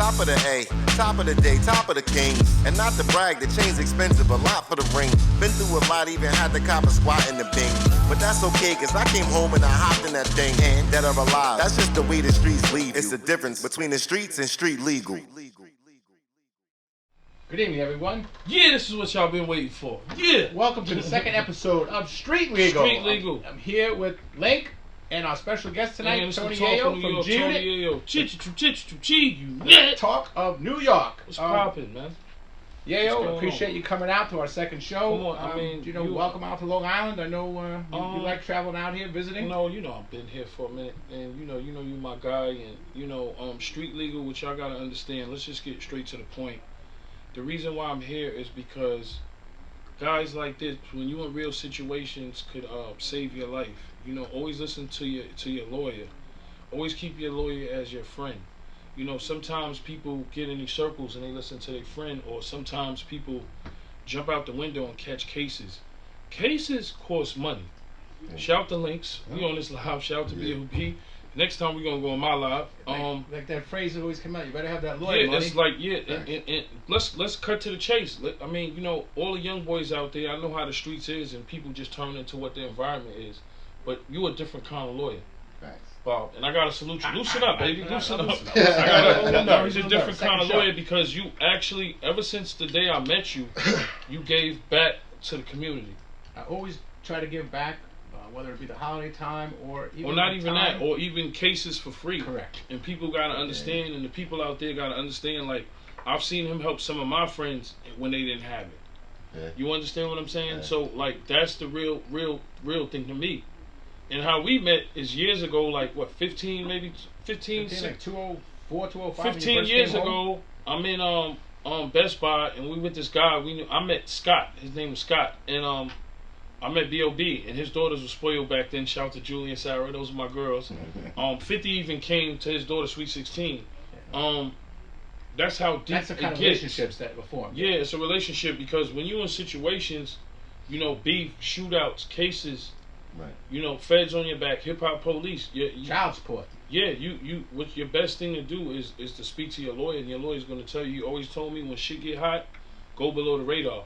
top of the A, top of the day, top of the king. And not to brag, the chain's expensive, a lot for the ring. Been through a lot, even had to cop a squat in the Bing. But that's okay, cause I came home and I hopped in that thing. And dead or alive, that's just the way the streets leave you. It's the difference between the streets and street legal. Good evening, everyone. Yeah, this is what y'all been waiting for. Yeah. Welcome to the second episode of Street Legal. Street Legal. I'm here with Link and our special guest tonight, Tony Yayo from G-Unit. Talk of New York. What's poppin', man? Yayo, appreciate you coming out to our second show. Come on, I mean, welcome out to Long Island. I know you like traveling out here, visiting. No, I've been here for a minute, and you my guy, and Street Legal, which y'all gotta understand. Let's just get straight to the point. The reason why I'm here is because guys like this, when you're in real situations, could save your life. Always listen to your lawyer. Always keep your lawyer as your friend. Sometimes people get in these circles and they listen to their friend, or sometimes people jump out the window and catch cases. Cases cost money. Yeah. Shout to Links. We on this live. Shout to B.O.B. Next time we're gonna go on my live. Like that phrase that always come out. You better have that lawyer money. It's like and let's cut to the chase. I mean, all the young boys out there. I know how the streets is, and people just turn into what the environment is. But you a different kind of lawyer, Bob. And I gotta salute you. Loosen up, baby. Loosen up. He's a different kind of lawyer because you actually, ever since the day I met you, you gave back to the community. I always try to give back. Whether it be the holiday time or even not even that, or even cases for free. Correct. And people gotta understand, and the people out there gotta understand. Like, I've seen him help some of my friends when they didn't have it. Yeah. You understand what I'm saying? Yeah. So like, that's the real thing to me. And how we met is years ago, like what, 15, like 204, 205. 15 years ago, I'm in Best Buy, and we with this guy. I met Scott. His name was Scott, and I met B.O.B. and his daughters were spoiled back then. Shout out to Julie and Sarah. Those were my girls. 50 even came to his daughter Sweet 16. That's how deep that's the kind of relationships that were formed. Yeah, it's a relationship because when you're in situations, beef, shootouts, cases, right. Feds on your back, hip hop police, child support. Yeah, what your best thing to do is to speak to your lawyer, and your lawyer's going to tell you. You always told me when shit get hot, go below the radar.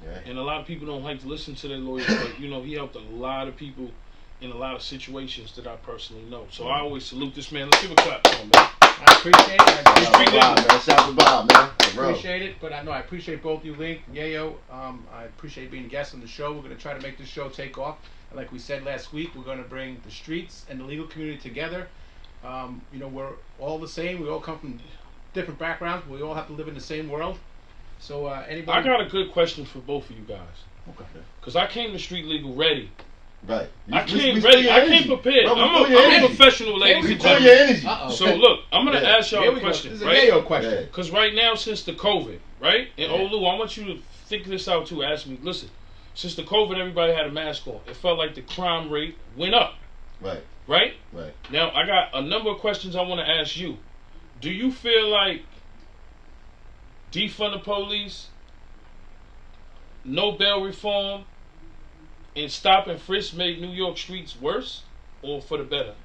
Yeah. And a lot of people don't like to listen to their lawyers, but he helped a lot of people in a lot of situations that I personally know. So I always salute this man. Let's give a clap for him, man. I appreciate it. Shout out to Bob, man. Appreciate it, but I know I appreciate both you, Link, Yayo. I appreciate being a guest on the show. We're going to try to make this show take off. Like we said last week, we're going to bring the streets and the legal community together. We're all the same. We all come from different backgrounds, but we all have to live in the same world. So anybody? I got a good question for both of you guys. Okay. Because I came to Street Legal ready. Right. I came ready. I came prepared. I'm a professional, ladies and gentlemen. So look, I'm gonna ask y'all a question. This is a Yayo question. Because right now, since the COVID, right? And Olu, I want you to think this out too. Ask me. Listen, since the COVID, everybody had a mask on. It felt like the crime rate went up. Right. Right. Right. Now I got a number of questions I want to ask you. Do you feel like defund the police, no bail reform, and stop and frisk made New York streets worse or for the better?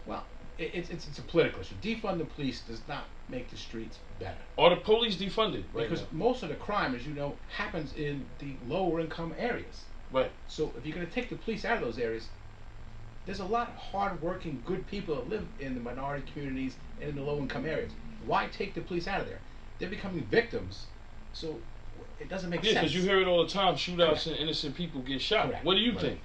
Well, it's a political issue. Defund the police does not make the streets better. Are the police defunded? Because most of the crime, as you know, happens in the lower income areas. Right. So if you're going to take the police out of those areas, there's a lot of hard-working, good people that live in the minority communities and in the low income areas. Why take the police out of there? They're becoming victims, so it doesn't make sense. Yeah, because you hear it all the time: shootouts and innocent people get shot. Correct. What do you think?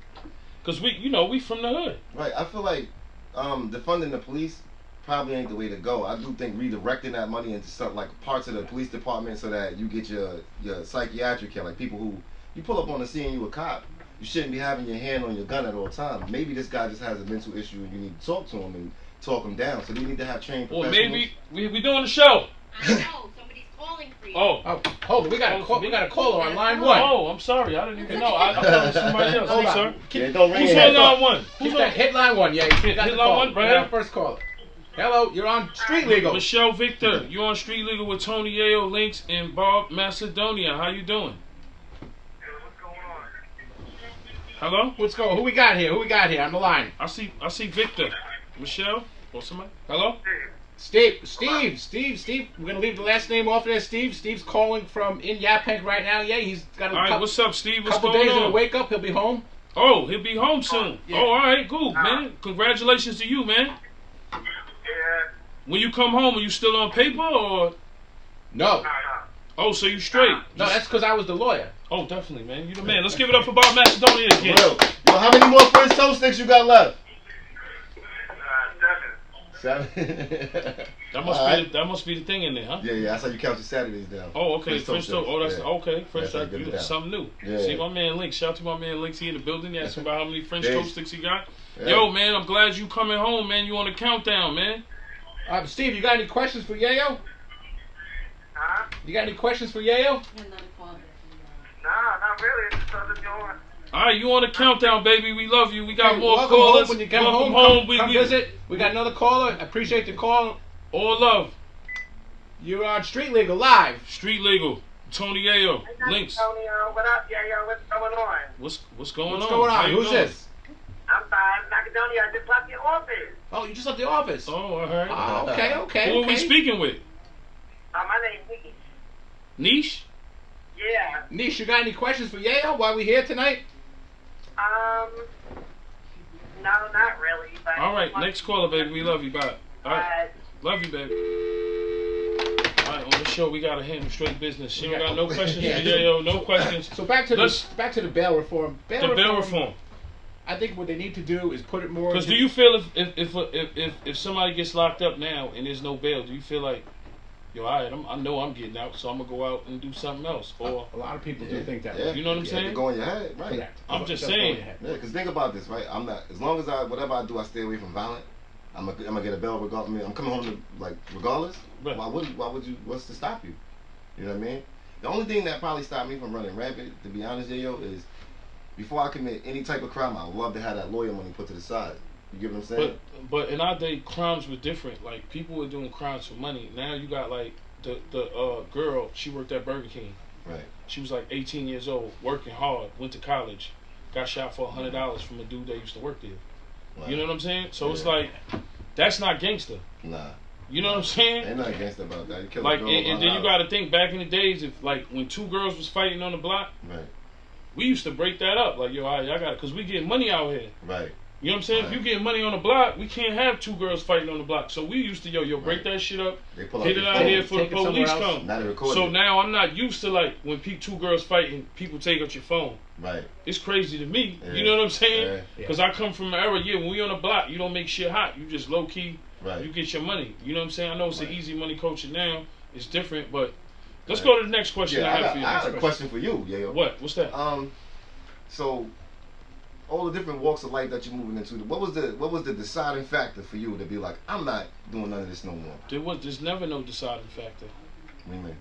Because we from the hood. Right. I feel like defunding the police probably ain't the way to go. I do think redirecting that money into something like parts of the police department so that you get your psychiatric care, like people who you pull up on the scene, you a cop. You shouldn't be having your hand on your gun at all times. Maybe this guy just has a mental issue and you need to talk to him and talk him down. So you need to have trained professionals. Or maybe we doing the show. I know, somebody's calling for you. Oh, hold on, we got a caller on line one. Oh, I'm sorry, I didn't even know. I thought it was somebody else. Hold on, sir. Don't ring Who's on line one? Hit line one, yeah. Hit line one, right now. First caller. Hello, you're on Street Legal. Michelle Victor, you're on Street Legal with Tony Yayo, Links, and Bob Macedonia. How you doing? What's going on? Hello? Who we got here? On the line? I see Victor. Michelle or somebody? Hello? Steve. We're gonna leave the last name off of there. Steve's calling from in Yaphank right now. Yeah, he's got a All right, what's up, Steve? What's couple going days on? to wake up. He'll be home. Oh, he'll be home soon. Yeah. Oh, all right, cool, man. Congratulations to you, man. Yeah. When you come home, are you still on paper or? No, Oh, so you straight? no, that's because I was the lawyer. Oh, definitely, man. You the man. Let's give it up for Bob Macedonia again. Real. Yo, how many more French toast sticks you got left? 7. 7. That must be the thing in there, huh? Yeah, that's how you count your Saturdays down. Oh, okay. French toast. Oh, that's yeah. okay. French That's how you toast. get it That's down. something new. Yeah. See my man Link. Shout out to my man Links. He in the building. He asked about how many French Yeah. toast sticks he got. Yeah. Yo, man, I'm glad you coming home, man. You on the countdown, man. Steve, you got any questions for Yayo? Huh? You got any questions for Yayo? Nah, not really. It's just other doing. All right, you on the countdown, baby. We love you. We got Hey, more welcome callers. home. When you come Welcome home, home. come visit. We got another caller. I appreciate the call. All love. You're on Street Legal Live. Street Legal. Tony Yayo. Links. Tony, what up, Yayo? What's going on? What's going What's on? going How on? you Who's doing? this? I'm fine. Macedonia, I just left your office. Oh, you just left the office. Oh, I heard. Oh, okay. Who are we speaking with? My name's Nicky. Niche? Yeah. Nish, you got any questions for Yayo while we here tonight? No, not really. But All right, next caller, baby. We love you. Bye. All right. But Love you, baby. All right, on the show, we got to handle straight business. She don't got no questions Yeah. for Yayo. No questions. So back to the bail reform. The bail reform. I think what they need to do is put it more. Because do you feel if somebody gets locked up now and there's no bail, do you feel like, yo, all right, I know I'm getting out, so I'm gonna go out and do something else? Or a lot of people Yeah. do think that. Yeah. way. you know what I'm Yeah, saying? to go in your head, right? Correct. I'm just That's going saying. ahead. Yeah, because think about this, right? I'm not, as long as whatever I do, I stay away from violent. I'm gonna get a bail regardless. I mean, I'm coming home to, like, regardless. Right. Why would you? What's to stop you? You know what I mean? The only thing that probably stopped me from running rampant, to be honest, Yayo, is before I commit any type of crime, I would love to have that lawyer money put to the side. You get what I'm saying? But in our day, crimes were different. Like people were doing crimes for money. Now you got like the girl. She worked at Burger King. Right. She was like 18 years old, working hard. Went to college, got shot for $100 from a dude that used to work there. Right. You know what I'm saying? So it's Yeah. like that's not gangster. Nah. You know what I'm saying? Ain't nothing against about that. You kill Like a girl and then you $100. got to think back in the days, if like when two girls was fighting on the block, Right. we used to break that up. Like yo, all right, I got it, cause we getting money out here. Right. You know what I'm saying? If you getting money on the block, we can't have two girls fighting on the block. So we used to break Right. that shit up, They pull hit out it their out phone. here for the Take it somewhere police else. come. Now they recording. So now I'm not used to like when two girls fighting, people take out your phone. Right. It's crazy to me. Yeah. You know what I'm saying? Yeah. Because I come from an era, when we on the block, you don't make shit hot. You just low key, Right. you get your money. You know what I'm saying? I know it's Right. an easy money culture now. It's different, but let's Right. go to the next question Yeah, I have for you. I have a question for you, Yayo. What? What's that? So all the different walks of life that you're moving into, what was the deciding factor for you to be like, I'm not doing none of this no more? There's never no deciding factor. What do you mean?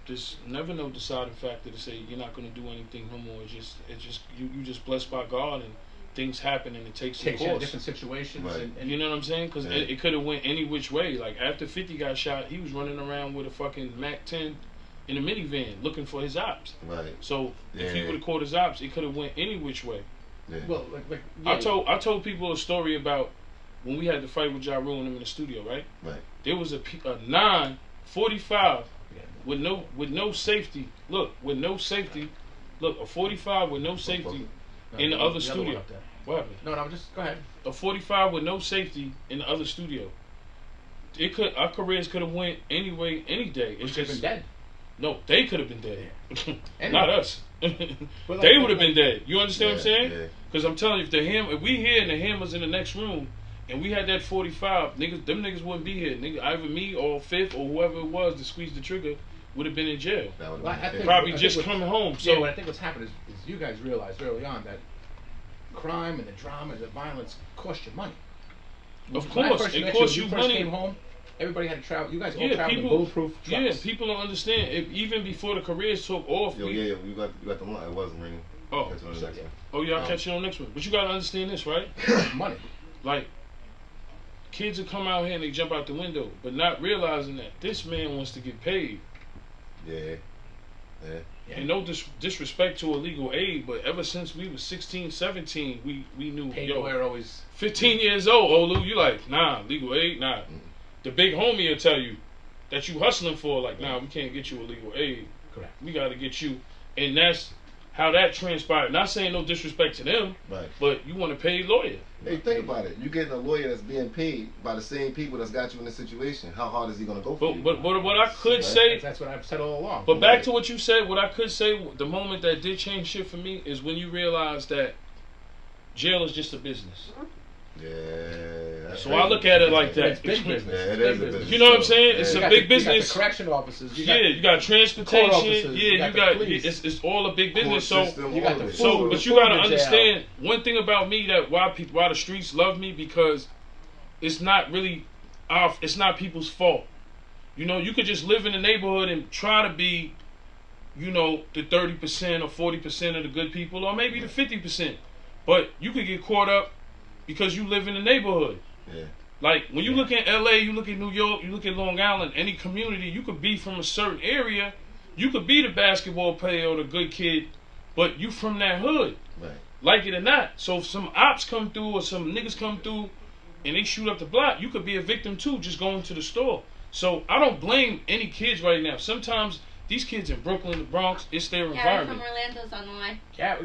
There's never no deciding factor to say you're not going to do anything no more. It's just you just blessed by God and things happen and it takes a Takes you in course. different situations, Right. and You know what I'm saying? Because Yeah. it could have went any which way. Like after 50 got shot, he was running around with a fucking Mac 10 in a minivan looking for his ops. Right. So if he Yeah. would have caught his ops, it could have went any which way. Yeah. well, like I told people a story about when we had to fight with Ja Rule and him in the studio, right? Right. There was a 945 with no safety. Look, with no safety. Look, a 45 with no safety in the other studio. What happened? No, just go ahead. A 45 with no safety in the other studio. Our careers could have went any way, any day. It's It's just just been dead. no, they could have been dead, Anyway. not us. But They would have been dead. You understand what I'm saying? Yeah. Because I'm telling you, if we here and the Hammer's in the next room, and we had that 45, them niggas wouldn't be here. Nigga, either me or Fifth or whoever it was to squeeze the trigger would have been in jail. That would Well, I have think- been Probably I just think coming home. So So I think what's happened is you guys realized early on that crime and the drama and the violence cost you money. Of When I course, first it met costs you you first money. came home, everybody had to travel. You guys all Yeah, traveled in people- bulletproof trucks. yeah, people don't understand. Even before the careers took off, Yo, yeah, you got the line. It wasn't ringing. Oh. Catch you on the next one. oh yeah, I'll catch you on the next one. But you gotta understand this, right? Money. Like, kids will come out here and they jump out the window, but not realizing that this man wants to get paid. Yeah. Yeah. Yeah. And no disrespect to illegal aid, but ever since we was 16, 17, we knew, Paid yo, lawyer always. 15 years old, Olu, you like, nah, legal aid, nah. the big homie will tell you that you hustling for, like, nah, we can't get you a legal aid. Correct. We got to get you, and that's how that transpired. Not saying no disrespect to them, Right. but you want to pay a lawyer. Hey, think about it. You getting a lawyer that's being paid by the same people that's got you in this situation. How hard is he gonna go for you? But what I could say, That's what I've said all along. but back to what you said, what I could say, the moment that did change shit for me is when you realize that jail is just a business. Yeah. that's So I look at it like that. It's big business. Yeah, it It's is big a business. You know what I'm saying? It's You a got big the, You business. got the correction officers. You got transportation. court officers, Yeah, you got the police. it's all a big business. Court So system, you got all the of it. So, food, but you gotta in jail. understand one thing about me, that why the streets love me, because it's not really it's not people's fault. You know, you could just live in the neighborhood and try to be, you know, the 30% or 40% of the good people, or maybe the 50%. But you could get caught up because you live in the neighborhood. Yeah. Like when you look at LA, you look at New York, you look at Long Island, any community, you could be from a certain area, you could be the basketball player or the good kid, but you from that hood. Right. Like it or not. So if some ops come through or some niggas come through and they shoot up the block, you could be a victim too, just going to the store. So I don't blame any kids right now. Sometimes these kids in Brooklyn, the Bronx, it's their Gary environment. from Orlando's on the line. Yeah,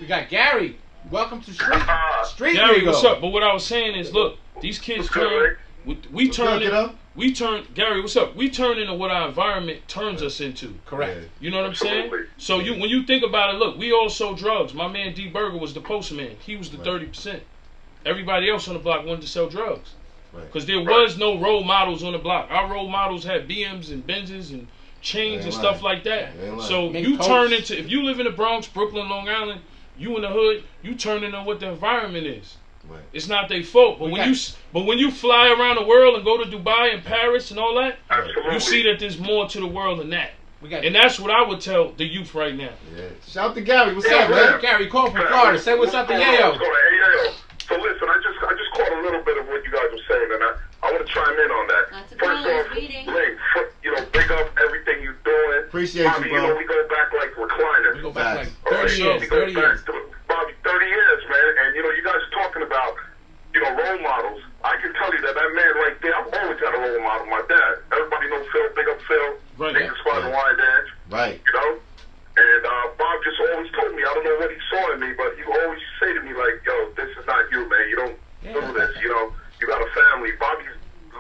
we got Gary. Welcome to Street Gary, Legal. what's up? But what I was saying is, look, these kids turn. We turn Look it up. We turn. Gary, what's up? We turn into what our environment turns us into. Correct. Yeah. You know what I'm saying? Absolutely. So when you think about it, look, we all sold drugs. My man D Burger was the postman. He was the Right. 30%. Everybody else on the block wanted to sell drugs. Right. Because there was no role models on the block. Our role models had BMs and Benzes and chains Ain't and stuff lying. like that. Ain't lying. So Make you coats. turn into, if you live in the Bronx, Brooklyn, Long Island, you in the hood, you turn into what the environment is. Right. It's not their fault. But when you fly around the world and go to Dubai and Paris and all that, Absolutely. you see that there's more to the world than that. We got And that's what I would tell the youth right now. Yeah. Shout out to Gary. What's Yeah, up, man? Gary call from Florida. Say what's up to Hey, Yayo. Yayo. So listen, I just caught a little bit of what you guys were saying, and I want to chime in on that. Lots of First callers off, reading. Link, big up everything you're doing. Appreciate Bobby, you, bro. You know, we go back like recliners. We go back like Facts. 30 years. We go 30 years. back to, Bobby, 30 years, man. And, you guys are talking about, role models. I can tell you that man right there, I've always had a role model, my dad. Everybody knows Phil, big up Phil. Right. Niggas Squad and Wide Edge. Right. And Bob just always told me, I don't know what he saw in me, but he always say to me, like, yo, this is not you, man. You don't do this, You got a family. Bobby's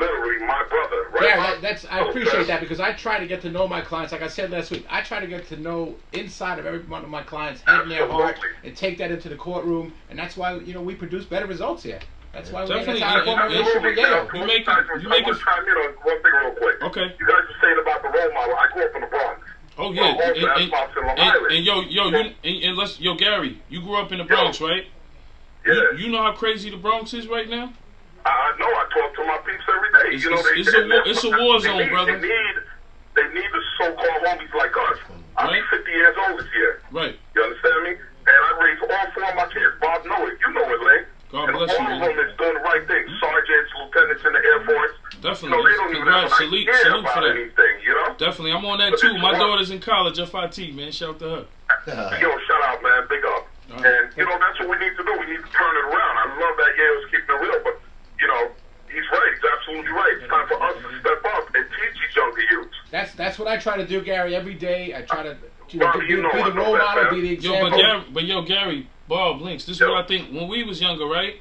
literally my brother, right? Yeah, I appreciate that, because I try to get to know my clients. Like I said last week, I try to get to know inside of every one of my clients, head and their heart, Absolutely. and take that into the courtroom. And that's why we produce better results here. That's why Definitely. that's how I form my relationship with Yayo. You make it- I want to chime in on one thing real quick. Okay. You guys are saying about the role model. I grew up in the Bronx. Oh yeah. Well, also that's Pops in Long Island. Yo, Gary, you grew up in the Bronx, right? Yeah. You know how crazy the Bronx is right now? I know. I talk to my peeps every day. It's a war zone, brother. They need the so-called homies like us. I'll be Right. 50 years old this year. Right. You understand me? And I raised all four of my kids. Bob know it. You know it, Lane. God And bless all you, of man. them is doing the right thing. Sergeants, lieutenants in the Air Force. Definitely. They don't even Congrats. have an Salute idea for about that. anything, Definitely. I'm on that too. My daughter's in college, FIT, man. Shout to her. Yo, shout out, man. Big up. All right. And, that's what we need to do. We need to turn it around. I love that Yale's keeping it real, but, he's right. He's absolutely right. It's time for us to step up and teach these younger youths. That's what I try to do, Gary. Every day I try to Bobby, be the I know role that, model, man. be the Yo, example. Gary, Bob Links. This is Yo. what I think. When we was younger, right?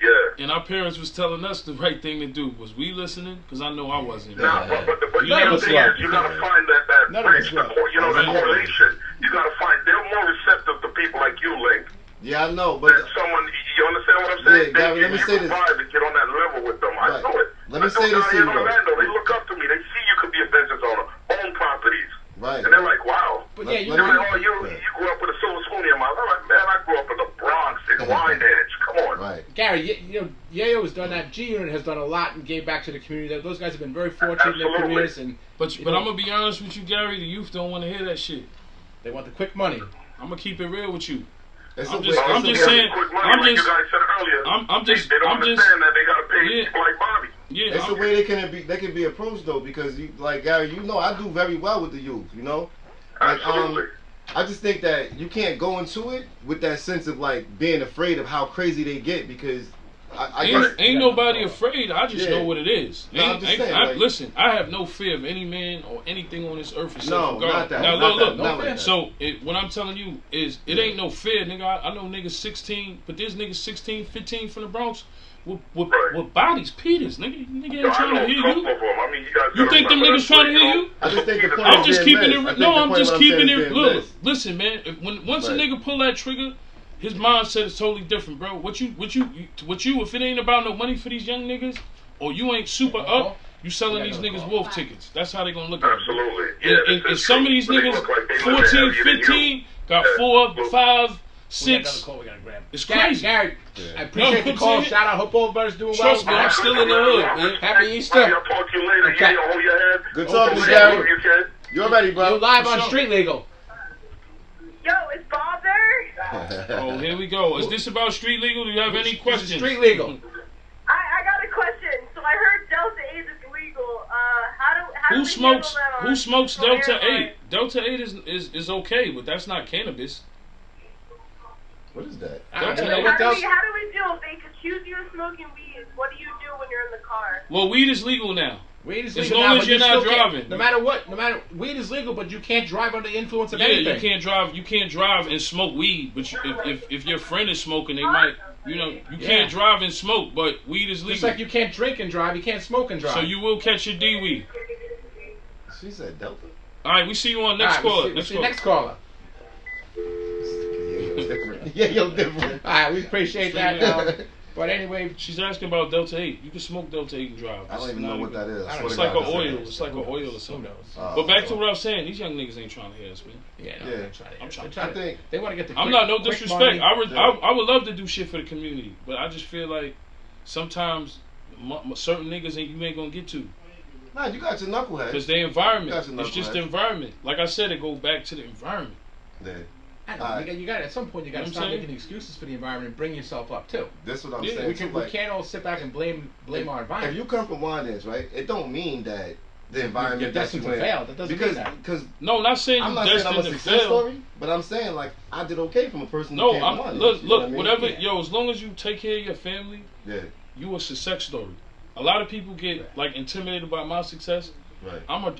Yeah. And our parents was telling us the right thing to do. Was we listening? Because I know I wasn't. Nah, but None the of us thing were. is, you gotta find that None of bridge, us were. the correlation. You gotta find, they're more receptive to people like you, Link, Yeah, I know, than but someone, you understand what I'm saying? Yeah, Gary, let me say this. Survive and get on that level with them. I Right. know it. Let me I say know this down to here you, in though. Orlando, they look up to me. They see you could be a business owner, own properties. right. And they're like, wow. But yeah, Let They're me- like, oh, you grew up with a silver spoon in your mouth. I'm like, man, I grew up in the Bronx, in Wine Edge. Come on. Right. Gary, Yayo has done that. G Unit has done a lot and gave back to the community. Those guys have been very fortunate in their Absolutely. careers, and But You but know- I'm gonna be honest with you, Gary. The youth don't want to hear that shit. they want the quick money. I'm gonna keep it real with you. It's I'm a just- way- I'm it's a just way- saying- Quick money, I'm like just- you guys said earlier. I'm just- They don't I'm just- understand that they gotta pay Yeah. people like Bobby. Yeah. It's a I'm- way they can be approached though, because you, like Gary, I do very well with the youth. Like Absolutely. I just think that you can't go into it with that sense of like being afraid of how crazy they get, because I guess, Ain't nobody afraid. I just know what it is. No, I'm just saying, Listen, I have no fear of any man or anything on this earth except no, for God. not that. Now not look. that, not like that. So what I'm telling you is, it ain't no fear, nigga. I know niggas 16, but there's niggas 16, 15 from the Bronx with bodies, Peters, nigga. Nigga ain't trying to hear you. You think them niggas trying to hear you? I just think the point I'm is just being keeping missed. it. No, I'm just keeping it. Look, missed. listen, man. Once a Right. nigga pull that trigger, his mindset is totally different, bro. What you? If it ain't about no money for these young niggas, or you ain't super up, you selling these niggas wolf tickets. That's how they gonna look at it. Absolutely. Yeah, And some of these niggas, 14, 15, got 4, 5, 6. We gotta grab. It's crazy. Gary, Yeah. I appreciate the call. Shout out. Hope all the brothers doing Trust well. me, I'm still in the hood, man. Happy Easter. I'll talk to you later. Okay. Yeah, hold your head. Good talking, Hopefully Gary. you can. You're ready, bro. You're live on What's up? Street Legal. Yo, it's Bob there? Oh, here we go. Is this about street legal? Do you have any questions? Street Legal. I got a question. So I heard Delta 8 is illegal. How do we handle that on Who smokes on Delta airline? 8? Delta 8 is okay, but that's not cannabis. What is that? I don't Delta know 8. what else. How do we deal if they accuse you of smoking weed? What do you do when you're in the car? Well, weed is legal now. Weed is As legal long now, as but you're you not still can't- driving. No matter what, weed is legal, but you can't drive under the influence of Yeah, anything. you can't drive. You can't drive and smoke weed. But if your friend is smoking, they might. You can't drive and smoke, but weed is Just legal. like you can't drink and drive, you can't smoke and drive. So you will catch your D weed. She said Delta. All right, we see you on next All right, caller. we'll see next caller. Yeah, yo, different. Yeah, yo, different. All right, we appreciate that. But anyway, She's asking about Delta 8. You can smoke Delta 8 and drive. I don't even know what that is. I don't Swear It's to like God, an that's oil. it. It's like an oil or who something. knows? But back to what I was saying, these young niggas ain't trying to hear us, man. Yeah, no, Yeah. they're trying to. I'm trying- they're trying I think- they want to get the. I'm quick- not no quick disrespect. money. I would love to do shit for the community, but I just feel like sometimes certain niggas you ain't gonna get to Nah, you got your knucklehead. because the environment. That's enough, It's just right? the environment. Like I said, it goes back to the environment. Yeah. I know, Alright. you got at some point you got to You know what stop I'm saying? making excuses for the environment and bring yourself up too. That's what I'm Yeah, saying. We too, we can't all sit back and blame our If environment. you come from Wanders, right, it don't mean that the environment You're that destined you to in. fail. That doesn't because mean that. because No, not saying I'm you not saying I'm a destined to success fail. story, but I'm saying like I did okay from a person. No, who came from Wanders, look, you know what I mean? whatever, Yeah. yo. As long as you take care of your family, Yeah, you a success story. A lot of people get like intimidated by my success. right. I'm a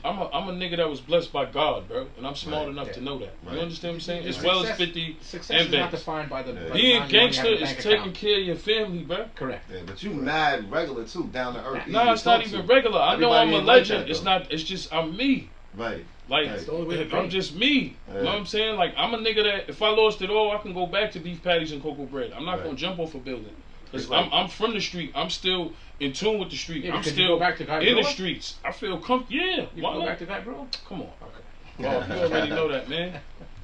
nigga that was blessed by God, bro, and I'm smart Right. enough to know that. Right. You understand what I'm saying? As Right. well as 50 Success and is not banks. defined by the. Yeah. by the Being amount of money you gangster have in the is bank taking account. care of your family, bro. Correct. Yeah, but you mad regular too, down to earth. easy Nah, to it's not talk even to. regular. I know Everybody I'm a ain't like legend. that, It's though. not. It's just I'm me. Right. Like Right. the only way to I'm be. just me. You know what Yeah. I'm saying? Like I'm a nigga that if I lost it all, I can go back to beef patties and cocoa bread. I'm not Right. gonna jump off a building. Cause It's like- I'm from the street. I'm still in tune with the street. Yeah, I'm because still you go back to in Guy the Brewer? streets. I feel comfortable. Yeah. You Why go not? back to that, bro. Come on. Okay. Oh, you already know that, man.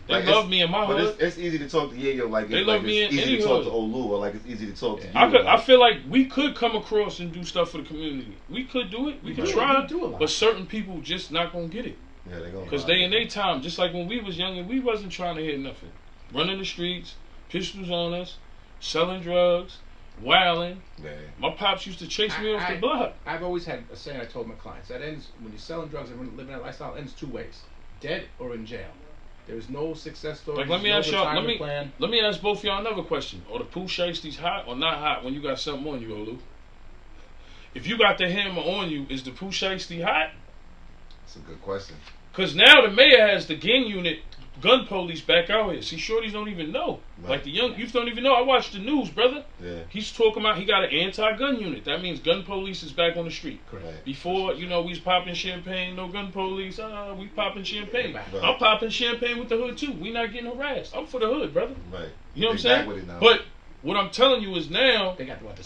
They Like, love me in my But hood. it's easy to talk to Yayo like They it's, love like me it's in easy any to talk hood. to Olu or like it's easy to talk to you. I like, feel like we could come across and do stuff for the community. We could do it. We could do it. try. We do a lot. But certain people just not gonna get it. yeah, they gonna Because they in their time, just like when we was young and we wasn't trying to hear nothing. Running the streets, pistols on us, selling drugs, wilding. Yeah. My pops used to chase me off the block. I've always had a saying I told my clients that ends when you're selling drugs and living that lifestyle ends two ways: dead or in jail. There's no success story. Like let me there's ask no y'all, retirement plan. let me ask both y'all another question. Are the poo shiesties hot or not hot when you got something on you, Olu? If you got the hammer on you, is the poo shiesty hot? That's a good question. Cause now the mayor has the gang unit, gun police back out here. See, shorties don't even know. Right. Like the young youth don't even know. I watched the news, brother. Yeah. He's talking about he got an anti-gun unit. That means gun police is back on the street. Right. Before, we was popping champagne, no gun police. We popping champagne. Right. I'm popping champagne with the hood too. We not getting harassed. I'm for the hood, brother. Right. You know what I'm They back saying? with it now. But what I'm telling you is now They got the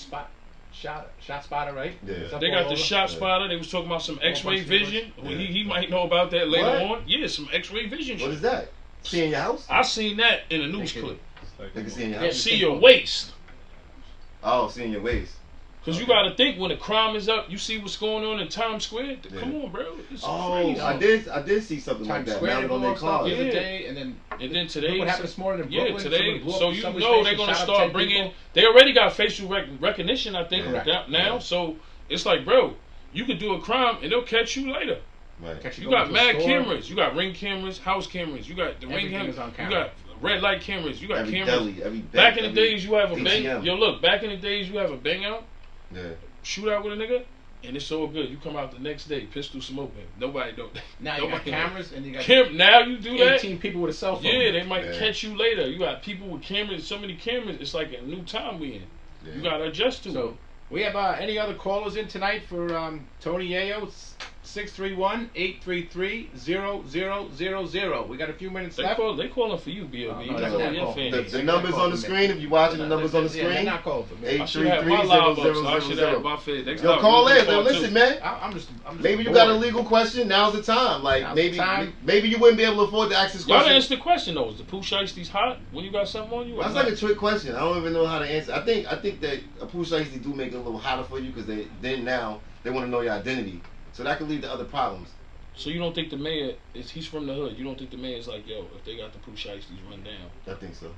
shot spotter, right? Yeah. It's up they all got the over. shot Yeah. spotter. They was talking about some X-ray bunch of vision. Yeah. Well, he might know about that later What? on. Yeah, some X-ray vision What shit. is that? See in your house? I seen that in a news They can- clip. They can see in your Yeah, house. See your waist. Oh, see in your waist. Because you Okay. got to think when the crime is up, you see what's going on in Times Square. Yeah. Come on, bro. It's Oh, crazy. I did see something like Times that. Square Mounted on blew their up stuff cars. the other Yeah. day, and then And then look today, what happened this morning in Brooklyn. today, Someone blew up so the you subway know station, they're gonna shot up start 10 bringing. people. They already got facial recognition, I think, Yeah. now. Yeah. So it's like, bro, you could do a crime and they'll catch you later. Right. Catch You going got to a mad store. cameras. You got ring cameras, house cameras. You got the ring Everything cameras. is on You camera. red light cameras. You got every cameras. deli, every Back bank, in the every days, you have a bang. ATM. Yo, look. Back in the days, you have a bang out, Yeah. shoot out with a nigga, and it's all good. You come out the next day, pistol smoking. Nobody know. Now you got cameras and you got Now you do that. 18 people with a cell phone. Yeah, they might catch you later. You got people with cameras. So many cameras. It's like a new time we in. Yeah. You gotta adjust to it. So we have any other callers in tonight for Tony Yayo? 631-833-0000. We got a few minutes left. They calling for you, B.O.B. No, You that's know not your calling. fans. The numbers on the screen. If you're watching, the numbers on the Yeah, they're screen. not calling for me. I should have my live ups. I should have my fed. Next Yo, time, call we'll in. do Yo, part listen, two. man. I'm just Maybe you bored. got a legal question. Now's the time. Like Now's the time. maybe you wouldn't be able to afford to ask this Y'all didn't question. answer the question though. Is the poo shiesties hot when you got something on you? That's like a trick question. I don't even know how to answer. I think that a push shiesty do make it a little hotter for you because they want to know your identity. So that could lead to other problems. So you don't think the mayor he's from the hood? You don't think the mayor's like, yo, if they got the poo shiesties, run down? I think so.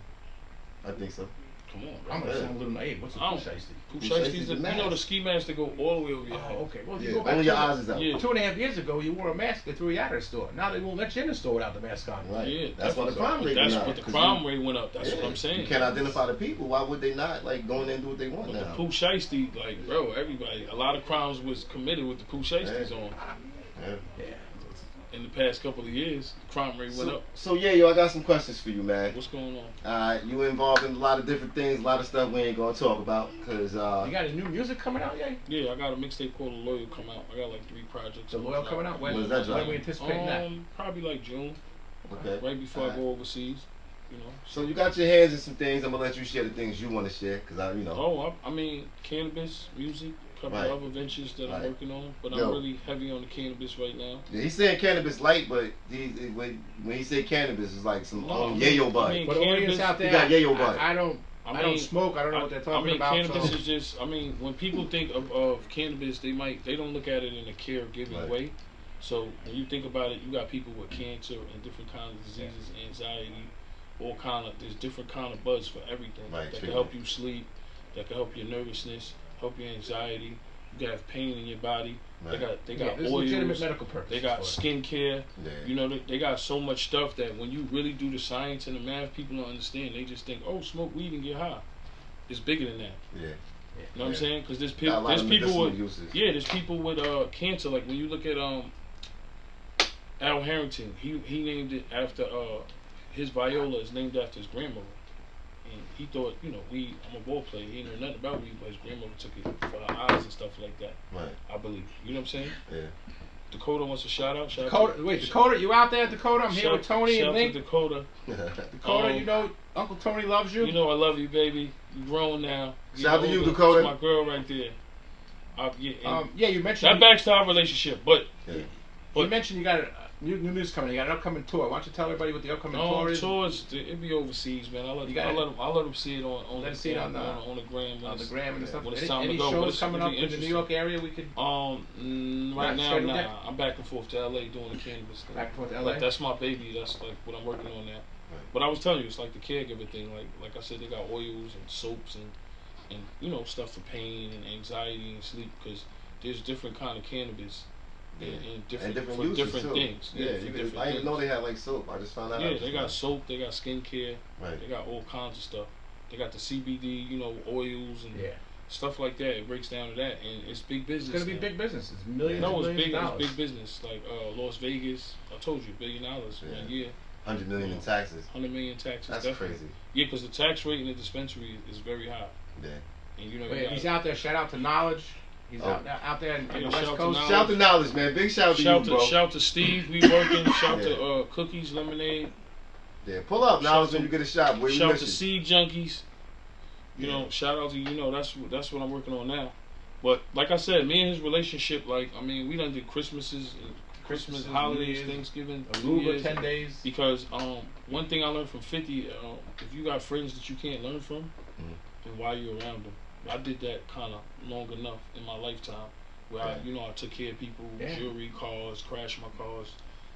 Come on, bro. I'm gonna sound a little naive. What's a I don't- push ice? Poo Poo shiesties, shiesties you is know mask. the ski mask that go all the way over your head. Oh, okay. Well, you Yeah, go back only your to- eyes is out. Yeah. 2.5 years ago, you wore a mask. They threw you out of the store. Now they won't let you in the store without the mask on. Right. Yeah, That's why the crime rate That's went up. what the 'Cause crime you- rate went up. That's what I'm saying. You can't identify the people. Why would they not like go in there and do what they want But now? the poo shiesty, like, bro, everybody, a lot of crimes was committed with the poo shiesties on. Yeah. Yeah. In the past couple of years, the crime rate went up. So yeah, yo, I got some questions for you, man. What's going on? You involved in a lot of different things, a lot of stuff we ain't gonna talk about, cause You got any new music coming out yet? Yeah, I got a mixtape called The Loyal come out. I got like 3 projects. The Loyal coming out? When When's that are dropping? we anticipating that? Probably like June, okay. right before I Alright. go overseas. You know. So you got your hands in some things. I'm gonna let you share the things you want to share, cause I know. Oh, I mean, cannabis, music, a couple Right. of other ventures that I'm Right. working on, but Yo. I'm really heavy on the cannabis right now. Yeah, he's saying cannabis light, but when he say cannabis, it's like some No, yayo bud. I mean, For the audience cannabis- out there, You got yayo bud. I don't mean, smoke. I don't know what they're talking about. cannabis so. is just. I mean, when people think of cannabis, they don't look at it in a caregiving Right. way. So when you think about it, you got people with cancer and different kinds of diseases, anxiety, there's different kind of buds for everything Right, that can help you sleep, that can help your nervousness, help your anxiety. You can have pain in your body. Right. They got there's legitimate oils. medical purpose. They got skincare. Yeah. You know, they got so much stuff that when you really do the science and the math, people don't understand. They just think, oh, smoke weed and get high. It's bigger than that. Yeah. You know what I'm Yeah. saying? Because there's Got a lot there's of people medicinal with uses. there's people with cancer. Like when you look at Al Harrington, he named it after his viola is named after his grandmother, and he thought, you know, weed. I'm a ball player. He didn't know nothing about weed, but his grandmother took it for her eyes and stuff like that. Right. I believe. You know what I'm saying? Yeah. Dakota wants a shout out. Dakota, you out there, Dakota? I'm here with Tony and Link. To Dakota. Dakota, you know Uncle Tony loves you. You know I love you, baby. You grown now. Shout out to you, older. Dakota. That's my girl right there. Yeah, you mentioned that backs to our relationship, but you mentioned you got new news coming. You got an upcoming tour. Why don't you tell everybody what the upcoming tour is? tours it be overseas, man. I'll let them see it on Let us see it on the gram. On the gram and stuff. When it's time Any to go. shows coming up in the New York area we could Right Not now, scheduled nah. yet? I'm back and forth to LA doing the cannabis thing. back and forth to LA? Like that's my baby. That's like what I'm working on now. But I was telling you, it's like the caregiver thing. Like I said, they got oils and soaps and you know stuff for pain and anxiety and sleep because there's different kind of cannabis and different uses different too. things. Yeah, for I different didn't even know things. they had like soap. I just found out. Yeah, they got soap, they got skincare, Right. they got all kinds of stuff. They got the CBD, you know, oils and Yeah. stuff like that. It breaks down to that, and it's big business. It's gonna be now. big business. It's millions. No, and it's millions big. of It's dollars. big business. Like Las Vegas, I told you, $1 billion one year, 100 million in taxes. 100 million taxes. That's definitely. crazy. Yeah, because the tax rate in the dispensary is very high, Yeah. and you know. But you he's gotta- out there. Shout out to Knowledge. He's Oh. out there in the Yeah, West shout out to Coast. Knowledge. Shout to knowledge, man. Big shout to you, bro. Shout to Steve, we working. Shout Yeah. to Cookies Lemonade. Yeah, pull up knowledge Shout when to- you get a shot. Boy, we Shout miss to you. Seed Junkies. You Yeah. know, shout out to that's what I'm working on now. But like I said, me and his relationship, like I mean, we done did Christmas, Christmases, holidays, New Year's, Thanksgiving, New Aruba, Year's. 10 days. Because one thing I learned from 50, if you got friends that you can't learn from, then why you around them? I did that kind of long enough in my lifetime, where I took care of people, jewelry, cars, crashed my cars,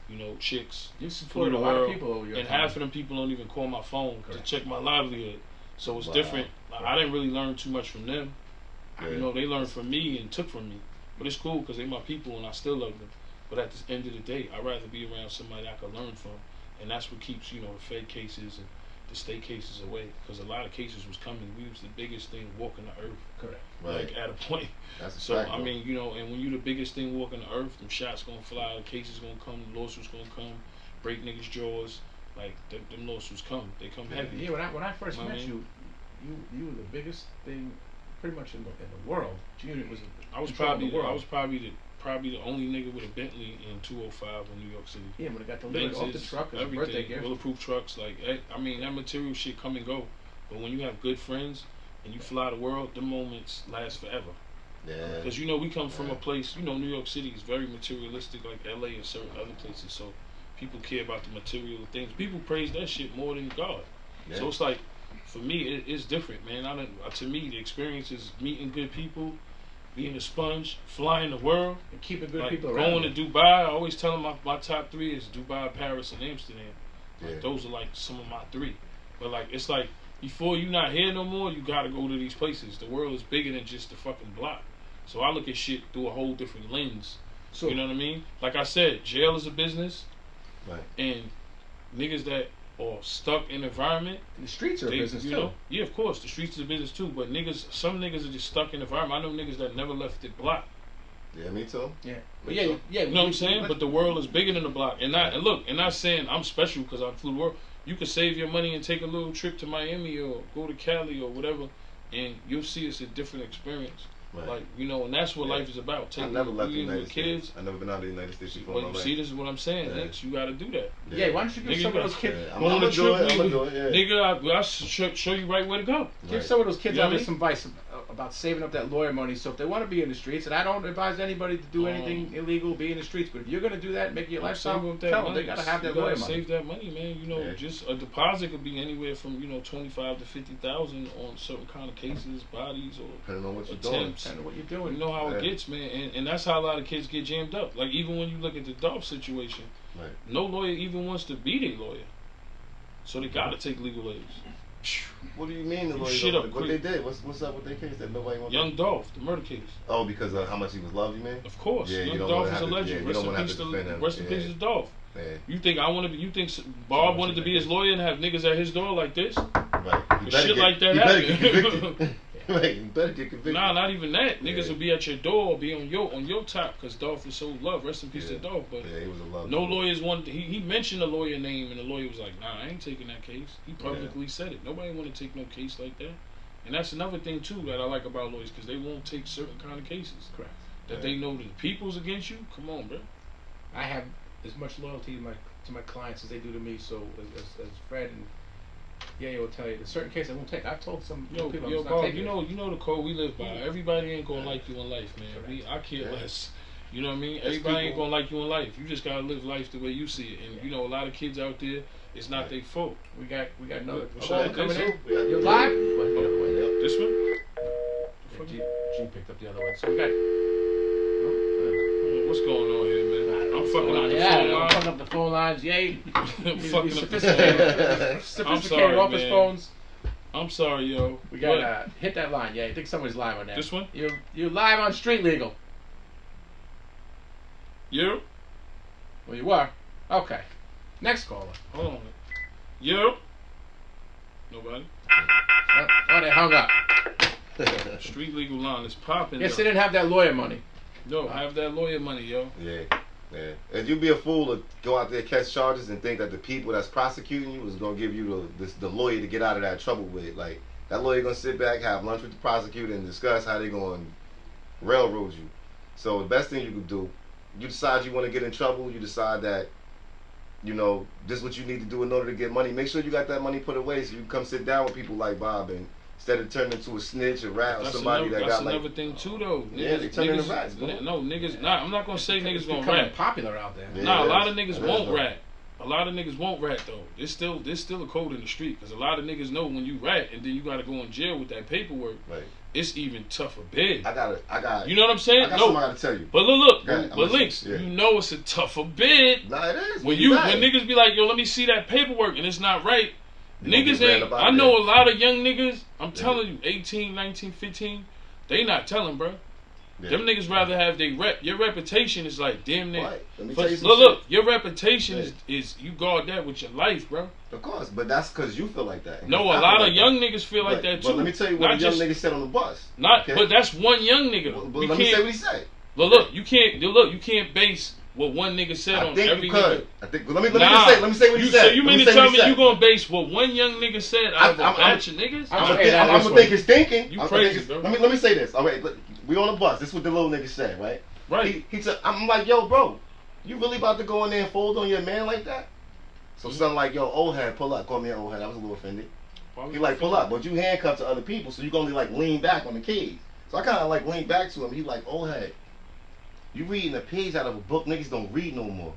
you know, chicks. You supported a lot of people over your and time. half of them people don't even call my phone Correct. to check my livelihood. So it's Wow. different. Like, I didn't really learn too much from them. Yeah. You know, they learned from me and took from me. But it's cool because they're my people and I still love them. But at the end of the day, I'd rather be around somebody I can learn from. And that's what keeps, you know, the Fed cases and to stay cases away, because a lot of cases was coming. We was the biggest thing walking the earth. Correct. Right. Like at a point. That's a So fact, I bro. mean, you know, and when you the biggest thing walking the earth, them shots gonna fly, the cases gonna come, the lawsuits gonna come, break niggas' jaws. Like them lawsuits come, they come heavy. Yeah, when I first You know what met I mean? you were the biggest thing, pretty much in the world. Junior was. I was controlling probably the world. probably the only nigga with a Bentley in 205 in New York City. Yeah, when it got delivered off the Benzes, truck as a birthday everything, gift. bulletproof trucks. Like, I mean, that material shit come and go, but when you have good friends and you fly the world, the moments last forever. Yeah. Because you know we come from a place, you know, New York City is very materialistic, like LA and certain other places. So people care about the material things. People praise that shit more than God. Yeah. So it's like, for me, it's different, man. To me, the experience is meeting good people, being a sponge, flying the world, And keeping good like people around. going to Dubai. I always tell them my top three is Dubai, Paris, and Amsterdam. Like, Yeah. those are like some of my three. But like, it's like, before you not here no more, you gotta go to these places. The world is bigger than just the fucking block. So I look at shit through a whole different lens. So You know what I mean? Like I said, jail is a business, Right. and niggas that are stuck in the environment, the streets are a they, business you too. know, yeah, of course, the streets is a business too. But some niggas are just stuck in the environment. I know niggas that never left the block. Yeah, me too. Yeah, but yeah. You know what I'm saying? But the world is bigger than the block. And look, and not saying I'm special because I flew the world. You could save your money and take a little trip to Miami or go to Cali or whatever, and you'll see it's a different experience. Right. Like, you know, and that's what Yeah. life is about. I Taking never left the you and your United kids. States. I never been out of the United States before Well, in my life. see, this is what I'm saying, Yeah. Next, you got to do that. Yeah, why don't you give Nigga, some of you those got- kids? Yeah, Go on I'ma a do trip, it. I'ma nigga. do it. Yeah. Nigga, I'll show you right where to go. Give Right. some of those kids You know out what I there mean? some advice about saving up that lawyer money. So if they want to be in the streets, and I don't advise anybody to do anything illegal, be in the streets. But if you're gonna do that, make it your lifestyle. Save up that Tell them money. they gotta have You that gotta lawyer money. Save that money, man. You know, Yeah. just a deposit could be anywhere from 25 to 50,000 on certain kind of cases, bodies or Depending on what you're doing. attempts. Kind of what you're You doing. know how it Yeah. gets, man, and that's how a lot of kids get jammed up. Like even when you look at the Dolph situation, Right. no lawyer even wants to be their lawyer, so they gotta take legal aids. What do you mean the You lawyer? shit don't- up What they quick. did? What's up with their case that nobody wants? Young Dolph, the murder case. Oh, because of how much he was loved, you mean? Of course, Yeah, you Young don't Dolph wanna is have a to- legend. yeah, you Rest don't in wanna have peace to to defend him. rest in Yeah. peace to Dolph. Yeah. You think I want to be? You think Bob wanted to be his lawyer and have niggas at his door like this? Right. You Shit like that You better happen. get convicted. Right. You better get convicted. Nah, not even that. Niggas Yeah. will be at your door, be on your top, because Dolph is so loved. Rest in peace Yeah. to Dolph. But Yeah, he was a love. no lawyers wanted. He mentioned a lawyer name, and the lawyer was like, "Nah, I ain't taking that case." He publicly said it. Nobody want to take no case like that. And that's another thing too that I like about lawyers, because they won't take certain kind of cases Correct. that Yeah. they know that the people's against you. Come on, bro. I have as much loyalty to my clients as they do to me. So as Fred and Yayo will tell you, there's certain cases I won't take. I've told some Yo, people I'm yo, just not Bob, taking you it. know the code we live by. Everybody ain't gonna like you in life, man. I care Yeah. less. You know what I mean? There's Everybody ain't people- gonna like you in life. You just gotta live life the way you see it. And you know, a lot of kids out there, it's not Right. their fault. We got another Okay, caller coming so- in. Yeah. You're live. This one? Yeah, G picked up the other one. So we got. What's going on here, man? I'm fucking up the Yeah, phone I'm line. fucking up the phone lines. Yay. I'm He's fucking up the phone line. sophisticated. Sophisticated office man. phones. I'm sorry, yo. We got What? hit that line. Yeah, I think somebody's live on that. This one? You're live on Street Legal. You? Well, you were. Okay. Next caller. Hold on. You? Nobody. Oh, they hung up. Street legal line is popping. Guess they didn't have that lawyer money. Yo, have that lawyer money, yo. Yeah. Yeah. And you'd be a fool to go out there, catch charges, and think that the people that's prosecuting you is gonna give you the lawyer to get out of that trouble with. Like that lawyer gonna sit back, have lunch with the prosecutor, and discuss how they gonna railroad you. So the best thing you could do, you decide you want to get in trouble. You decide that, this is what you need to do in order to get money. Make sure you got that money put away so you can come sit down with people like Bob, and instead of turning into a snitch, a rat, or That's somebody another, that that's got like. another thing too, though. Yeah, they turn into rats, bro. No, niggas. Nah, I'm not gonna say niggas It's gonna becoming rat. popular out there. Yeah. Nah, a lot of it is. niggas It is, won't though. rat. A lot of niggas won't rat though. There's still a code in the street, because a lot of niggas know when you rat and then you gotta go in jail with that paperwork. Right. It's even tougher bid. I got. You know what I'm saying? I got No, something I gotta tell you. but look, Go ahead, I'm but listening. links. Yeah. You know it's a tougher bid. Nah, it is. When you when niggas be like, yo, let me see that paperwork, and it's not right. You gonna Niggas get ran ain't. up out I of know there. a lot of young niggas. I'm Yeah. telling you, 18, 19, 15, they not telling, bro. Yeah. Them niggas rather have their rep. Your reputation is like damn near. Right. Let me tell you some Look, shit. your reputation Yeah. is you guard that with your life, bro. Of course, but that's because you feel like that. No, I a feel lot like of young niggas feel like that too. But let me tell you what Not a young just- nigga said on the bus. Not, okay? but that's one young nigga. Though. But let me say what he said. Look, you can't base what one nigga said I on think every you could. nigga. I think. Let me Nah. just say what he said. So you Let mean me to say tell what he me said. you gonna base what one young nigga said out of a batch of niggas? I'm gonna think his thinking. You I'm crazy, thinking- bro. Let me say this. All right, look, we on the bus. This is what the little nigga said, right? Right. He said, I'm like, yo, bro, you really about to go in there and fold on your man like that? So something like, yo, old head, pull up. Call me an old head. I was a little offended. He like, pull up, but you handcuffed to other people, so you gonna like lean back on the keys. So I kind of like leaned back to him. He like, old head, you reading a page out of a book, niggas don't read no more.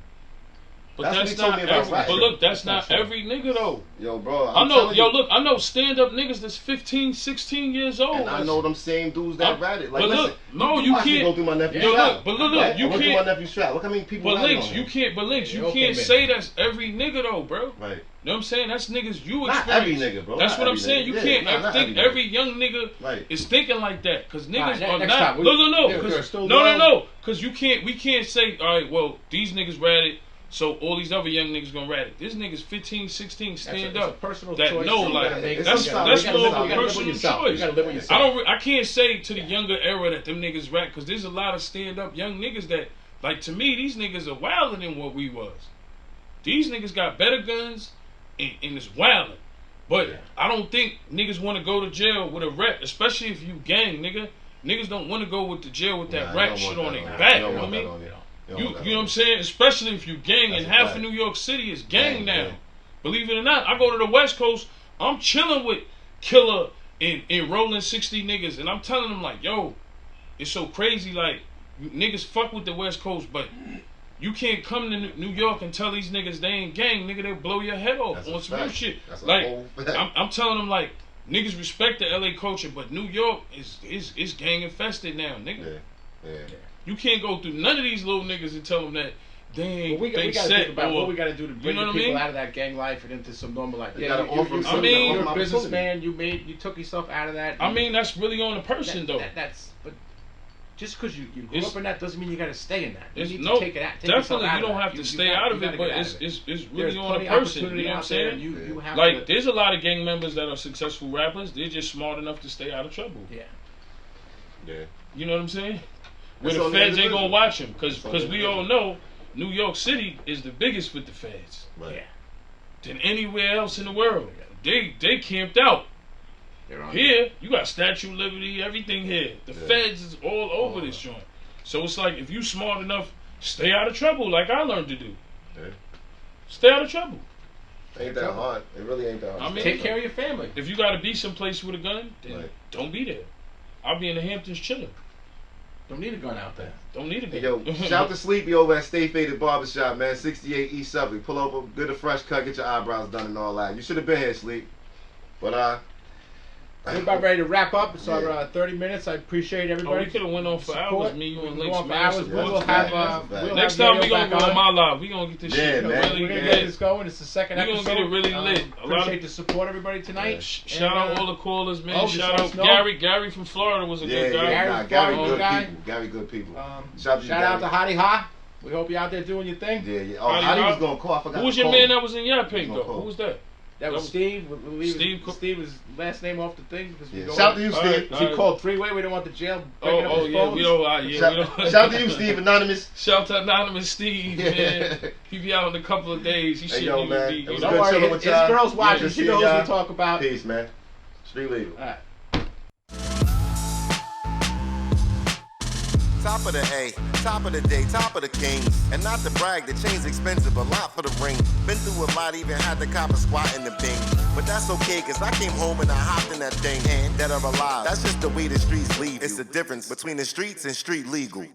But That's what that's he told not me about every. rap. But look, that's That's not not true. every nigga though. Yo, bro, I I'm know, telling yo, you, look, I know stand-up niggas that's 15, 16 years old. and I know them same dudes that read it. Like, but look, listen, no, you watch me can't. go through my nephew's Yo, trap. look, but look, Right? you I went through can't. my nephew's trap. Look how many people. But ratted Links, on you him. can't. But Links, Yeah, you okay, can't man. say that's every nigga though, bro. Right. You know what I'm saying? That's niggas you Not experience. every nigga, bro. That's Not what I'm every saying. nigga. You Yeah, can't not think every every young nigga Right. is thinking like that. Cause niggas Nah, are next not. time, we- No. they're Cause, still no. young. Cause we can't say, all right, well, these niggas ratted, so all these other young niggas gonna rat it. This nigga's 15, 16, stand It's a up. personal That choice know, you like, gotta make. that's You gotta- that's you gotta more live- of a you gotta live with personal yourself. choice. You gotta live with yourself. I can't say to the younger era that them niggas rat, because there's a lot of stand up young niggas that, like, to me, these niggas are wilder than what we was. These niggas got better guns and it's wildin'. But Yeah. I don't think niggas want to go to jail with a rep, especially if you gang, nigga. Niggas don't want to go with the jail with that Nah, rap you shit don't on want their that back. on You know you. what I mean? don't want that on You don't want that know what on I'm saying? Especially if you gang, That's and a half fact. of New York City is gang Gang, now. yeah. Believe it or not, I go to the West Coast, I'm chilling with Killer and rolling 60 niggas, and I'm telling them like, yo, it's so crazy, like, you niggas fuck with the West Coast, but you can't come to New York and tell these niggas they ain't gang, nigga, they'll blow your head off That's a on some new fact. shit. That's a Like, whole fact. I'm telling them like, niggas respect the LA culture, but New York is gang infested now, nigga. Yeah. You can't go through none of these little niggas and tell them that they ain't Well, we they gotta set think about or, what we gotta do to bring know the what I people mean? out of that gang life and into some normal life. You gotta offer them you're, something, you're offer a them businessman. You took yourself out of that. I mean, that's really on the person though. But just because you grew It's- up in that doesn't mean you got to stay in that. You It's need no, to take it out. Take yourself definitely out you of don't that. have to stay out of it, but it's There's really on plenty the of person. You opportunity know what I'm out there. saying? You have Like, to, there's a lot of gang members that are successful rappers. They're just smart enough to stay out of trouble. yeah. Yeah. You know what I'm saying? Where It's the on the feds ain't individual. gonna watch them, It's on because the we all individual. know New York City is the biggest with the feds Right. Yeah. than anywhere else in the world. They camped out. They're on Here, you got Statue of Liberty, everything here. The Yeah. feds is all over this joint. So it's like, if you smart enough, stay out of trouble, like I learned to do. Yeah. Stay out of trouble. Ain't that hard? It really ain't that hard. I mean, Take care of your family. If you gotta be someplace with a gun, then Right. don't be there. I'll be in the Hamptons chilling. Don't need a gun out there. Don't need a Hey, gun. yo, shout to Sleepy over at Stay Faded Barbershop, man. 68 East Suffolk. Pull over, get a fresh cut, get your eyebrows done and all that. You should have been here, Sleep. But We're about ready to wrap up. It's Yeah. our 30 minutes. I appreciate Oh, everybody. we could have went on for Support. hours, me, you, We and can Links, go on for man. hours. Support We'll you, have, man. uh, Next we'll have time we Yayo gonna back go on on. my live. We gonna get this Yeah, shit man. really We're gonna lit. get this going. It's the second We gonna episode. get it really lit. A lot of- Appreciate the support, everybody, tonight. Yeah. Shout out all the callers, man. Oh, just Shout let out us know. Gary. Gary from Florida was a yeah, good guy. yeah, nah, Gary Gary Farr, good guy. people. Gary good people. Shout out to Gary. Hottie Ha. We hope you're out there doing your thing. Yeah, yeah. Oh, Hottie Hottie Ha? was gonna call. I forgot. Who was to your call man him. that was in your pink He's though? gonna Who was that? That was Steve. Steve Co- Steve was last name off the thing because we Yeah. don't. Shout out to you, All Steve. right, He called three-way. We don't want the jail breaking up Oh his yeah, phones. we don't. We don't. Shout out to you, Steve. Anonymous. Shout to Anonymous Steve, man. He be out in a couple of days. He Hey, shouldn't yo, even man. be. It You was know? Don't good chilling worry, with his y'all. girl's watching. Just She see knows what y'all. we talk about. Peace, man. Street legal. All right. Top of the A, top of the day, top of the kings. And not to brag, the chain's expensive, a lot for the ring. Been through a lot, even had to cop a squat in the bing. But that's okay, cause I came home and I hopped in that thing. And dead or alive, that's just the way the streets leave. It's the difference between the streets and street legal.